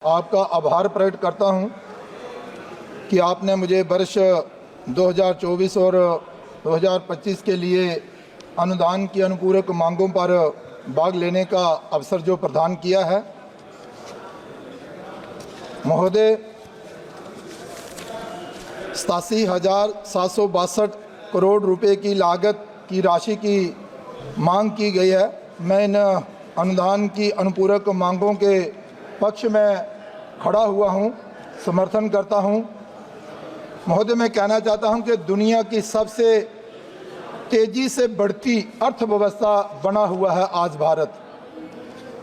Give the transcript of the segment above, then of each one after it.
आपका आभार प्रकट करता हूं कि आपने मुझे वर्ष 2024 और 2025 के लिए अनुदान की अनुपूरक मांगों पर भाग लेने का अवसर जो प्रदान किया है। महोदय, 87,762 करोड़ रुपए की लागत की राशि की मांग की गई है। मैं इन अनुदान की अनुपूरक मांगों के पक्ष में खड़ा हुआ हूं, समर्थन करता हूं। महोदय, मैं कहना चाहता हूं कि दुनिया की सबसे तेजी से बढ़ती अर्थव्यवस्था बना हुआ है आज भारत।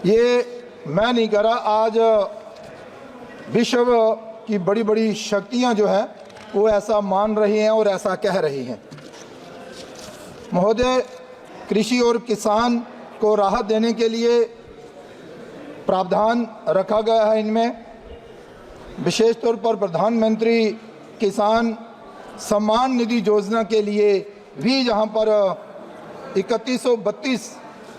ये मैं नहीं कह रहा, आज विश्व की बड़ी बड़ी शक्तियां जो है वो ऐसा मान रही हैं और ऐसा कह रही हैं। महोदय, कृषि और किसान को राहत देने के लिए प्रावधान रखा गया है। इनमें विशेष तौर पर प्रधानमंत्री किसान सम्मान निधि योजना के लिए भी जहां पर 3132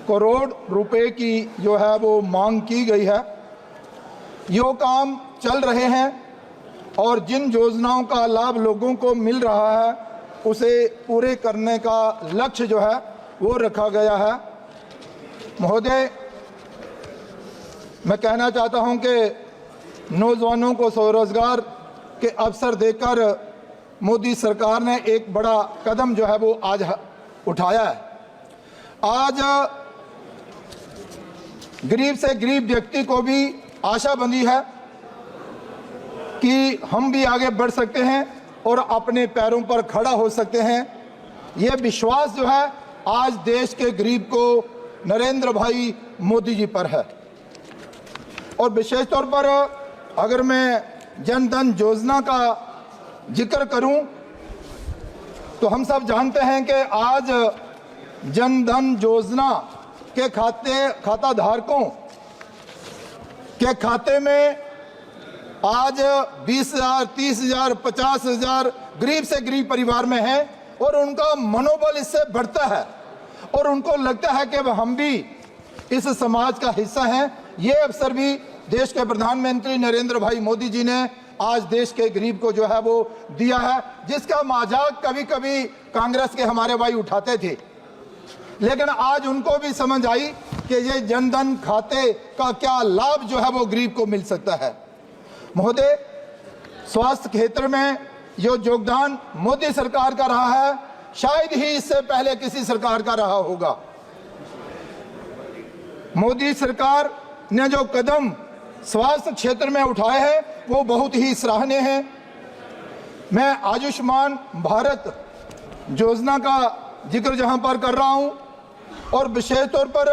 करोड़ रुपए की जो है वो मांग की गई है। यो काम चल रहे हैं और जिन योजनाओं का लाभ लोगों को मिल रहा है उसे पूरे करने का लक्ष्य जो है वो रखा गया है। महोदय, मैं कहना चाहता हूं कि नौजवानों को स्वरोजगार के अवसर देकर मोदी सरकार ने एक बड़ा कदम जो है वो आज उठाया है। आज गरीब से गरीब व्यक्ति को भी आशा बंधी है कि हम भी आगे बढ़ सकते हैं और अपने पैरों पर खड़ा हो सकते हैं। यह विश्वास जो है आज देश के गरीब को नरेंद्र भाई मोदी जी पर है। और विशेष तौर पर अगर मैं जन धन योजना का जिक्र करूं तो हम सब जानते हैं कि आज जन धन योजना के खाता धारकों के खाते में आज 20,000, 30,000, 50,000 गरीब से गरीब परिवार में है और उनका मनोबल इससे बढ़ता है और उनको लगता है कि हम भी इस समाज का हिस्सा हैं। ये अवसर भी देश के प्रधानमंत्री नरेंद्र भाई मोदी जी ने आज देश के गरीब को जो है वो दिया है, जिसका मजाक कभी कभी कांग्रेस के हमारे भाई उठाते थे, लेकिन आज उनको भी समझ आई कि ये जनधन खाते का क्या लाभ जो है वो गरीब को मिल सकता है। महोदय, स्वास्थ्य क्षेत्र में जो योगदान मोदी सरकार का रहा है शायद ही इससे पहले किसी सरकार का रहा होगा। मोदी सरकार ने जो कदम स्वास्थ्य क्षेत्र में उठाए हैं वो बहुत ही सराहनीय है। मैं आयुष्मान भारत योजना का जिक्र जहां पर कर रहा हूं और विशेष तौर पर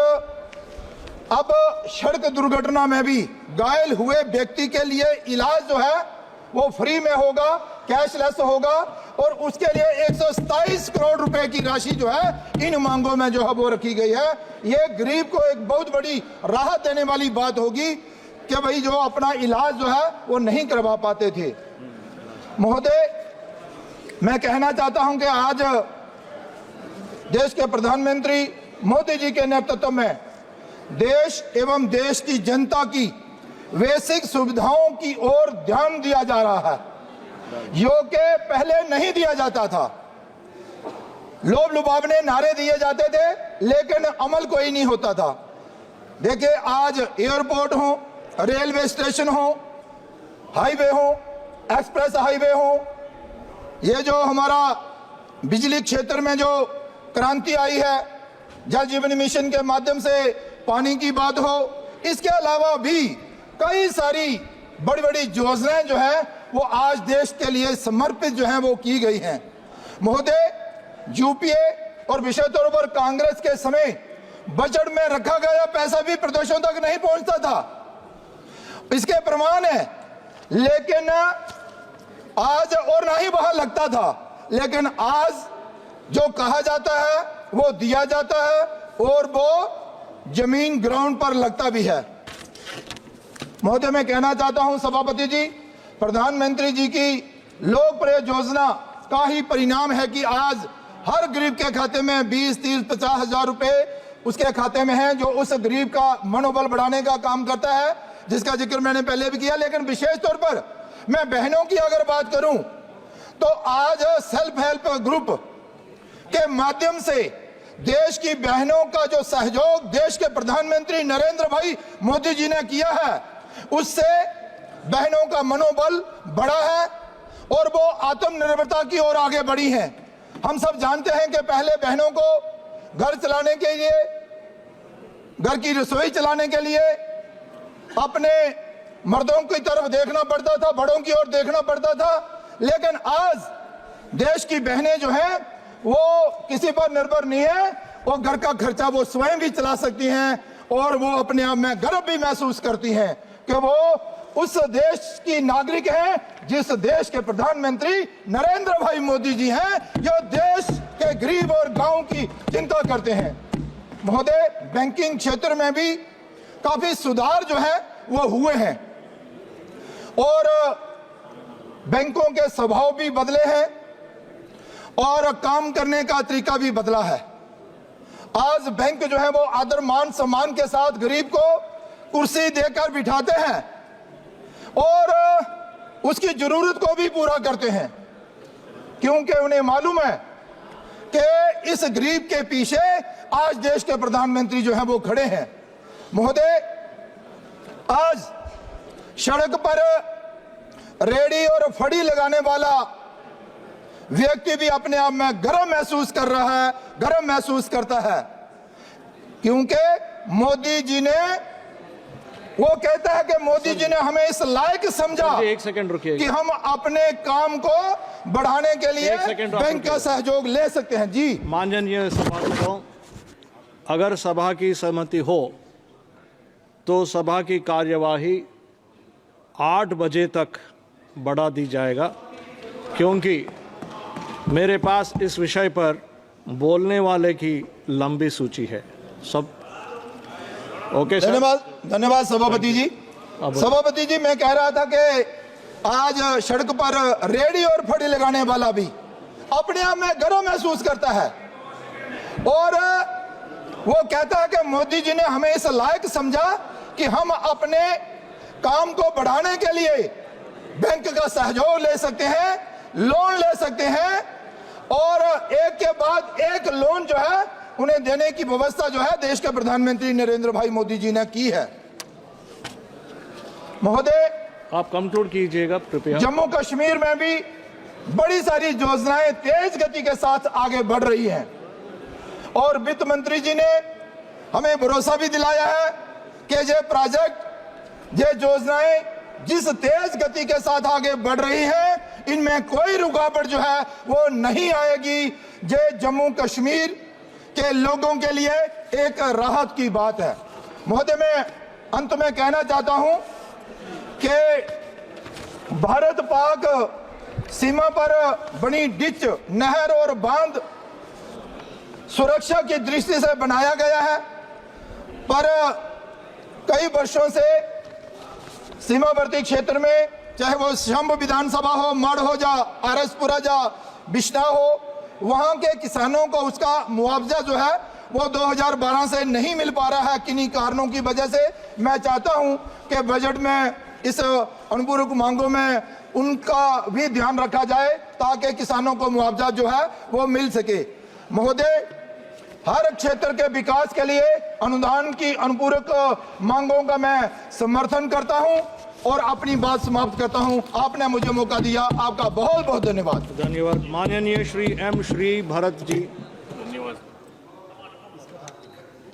अब सड़क दुर्घटना में भी घायल हुए व्यक्ति के लिए इलाज जो है वो फ्री में होगा, कैशलेस होगा और उसके लिए 127 करोड़ रुपए की राशि जो है इन मांगों में जो है वो रखी गई है। ये गरीब को एक बहुत बड़ी राहत देने वाली बात होगी कि भाई जो अपना इलाज जो है वो नहीं करवा पाते थे। महोदय, मैं कहना चाहता हूं कि आज देश के प्रधानमंत्री मोदी जी के नेतृत्व में देश एवं देश की जनता की बेसिक सुविधाओं की ओर ध्यान दिया जा रहा है, जो कि पहले नहीं दिया जाता था। लोभ लुभावने नारे दिए जाते थे लेकिन अमल कोई नहीं होता था। देखिए, आज एयरपोर्ट हो, रेलवे स्टेशन हो, हाईवे हो, एक्सप्रेस हाईवे हो, ये जो हमारा बिजली क्षेत्र में जो क्रांति आई है, जल जीवन मिशन के माध्यम से पानी की बात हो, इसके अलावा भी कई सारी बड़ी बड़ी योजनाएं जो है वो आज देश के लिए समर्पित जो है वो की गई हैं। महोदय, यूपीए और विशेष तौर पर कांग्रेस के समय बजट में रखा गया पैसा भी प्रदेशों तक नहीं पहुंचता था, इसके प्रमाण है। लेकिन आज और ना ही वहां लगता था, लेकिन आज जो कहा जाता है वो दिया जाता है और वो जमीन ग्राउंड पर लगता भी है। महोदय, मैं कहना चाहता हूं सभापति जी, प्रधानमंत्री जी की लोकप्रिय योजना का ही परिणाम है कि आज हर गरीब के खाते में 20, 30, 50 हजार रुपए उसके खाते में है, जो उस गरीब का मनोबल बढ़ाने का काम करता है। जिसका जिक्र मैंने पहले भी किया, लेकिन विशेष तौर पर मैं बहनों की अगर बात करूं तो आज सेल्फ हेल्प ग्रुप के माध्यम से देश की बहनों का जो सहयोग देश के प्रधानमंत्री नरेंद्र भाई मोदी जी ने किया है, उससे बहनों का मनोबल बढ़ा है और वो आत्मनिर्भरता की ओर आगे बढ़ी हैं। हम सब जानते हैं कि पहले बहनों को घर चलाने के लिए, घर की रसोई चलाने के लिए अपने मर्दों की तरफ देखना पड़ता था, बड़ों की ओर देखना पड़ता था, लेकिन आज देश की बहनें जो हैं वो किसी पर निर्भर नहीं है और घर का खर्चा वो स्वयं भी चला सकती हैं और वो अपने आप में गर्व भी महसूस करती हैं कि वो उस देश की नागरिक हैं जिस देश के प्रधानमंत्री नरेंद्र भाई मोदी जी हैं, जो देश के गरीब और गांव की चिंता करते हैं। महोदय, बैंकिंग क्षेत्र में भी काफी सुधार जो है वो हुए हैं और बैंकों के स्वभाव भी बदले हैं और काम करने का तरीका भी बदला है। आज बैंक जो है वो आदर मान सम्मान के साथ गरीब को कुर्सी देकर बिठाते हैं और उसकी जरूरत को भी पूरा करते हैं, क्योंकि उन्हें मालूम है कि इस गरीब के पीछे आज देश के प्रधानमंत्री जो है वो खड़े हैं। महोदय, आज सड़क पर रेडी और फड़ी लगाने वाला व्यक्ति भी अपने आप में गर्व महसूस कर रहा है, गर्व महसूस करता है, क्योंकि मोदी जी ने, वो कहता है कि मोदी जी ने हमें इस लायक समझा, एक सेकंड रुकिए, कि हम अपने काम को बढ़ाने के लिए बैंक का सहयोग ले सकते हैं। जी माननीय सभासदों, अगर सभा की सहमति हो तो सभा की कार्यवाही 8 बजे तक बढ़ा दी जाएगा, क्योंकि मेरे पास इस विषय पर बोलने वाले की लंबी सूची है। सब ओके सर? धन्यवाद सभापति जी। सभापति जी, मैं कह रहा था कि आज सड़क पर रेडी और फड़ी लगाने वाला भी अपने आप में गर्व महसूस करता है और वो कहता है कि मोदी जी ने हमें इस लायक समझा कि हम अपने काम को बढ़ाने के लिए बैंक का सहयोग ले सकते हैं, लोन ले सकते हैं और एक के बाद एक लोन जो है उन्हें देने की व्यवस्था जो है देश के प्रधानमंत्री नरेंद्र भाई मोदी जी ने की है। महोदय, आप कंक्लूड कीजिएगा कृपया। जम्मू कश्मीर में भी बड़ी सारी योजनाएं तेज गति के साथ आगे बढ़ रही हैं और वित्त मंत्री जी ने हमें भरोसा भी दिलाया है कि ये प्रोजेक्ट, ये योजनाएं जिस तेज गति के साथ आगे बढ़ रही हैं, इनमें कोई रुकावट जो है वो नहीं आएगी। ये जम्मू कश्मीर के लोगों के लिए एक राहत की बात है। महोदय, मैं अंत में कहना चाहता हूं कि भारत पाक सीमा पर बनी डिच, नहर और बांध सुरक्षा की दृष्टि से बनाया गया है, पर कई वर्षों से सीमावर्ती क्षेत्र में, चाहे वो शंभ विधानसभा हो, मढ़ हो जा, आरसपुरा जा, बिश्ना हो, वहां के किसानों को उसका मुआवजा जो है वो 2012 से नहीं मिल पा रहा है किन्हीं कारणों की वजह से। मैं चाहता हूं कि बजट में इस अनुपूरक मांगों में उनका भी ध्यान रखा जाए ताकि किसानों को मुआवजा जो है वो मिल सके। महोदय, हर क्षेत्र के विकास के लिए अनुदान की अनुपूरक मांगों का मैं समर्थन करता हूं और अपनी बात समाप्त करता हूं। आपने मुझे मौका दिया, आपका बहुत बहुत धन्यवाद। धन्यवाद। माननीय श्री एम श्री भरत जी।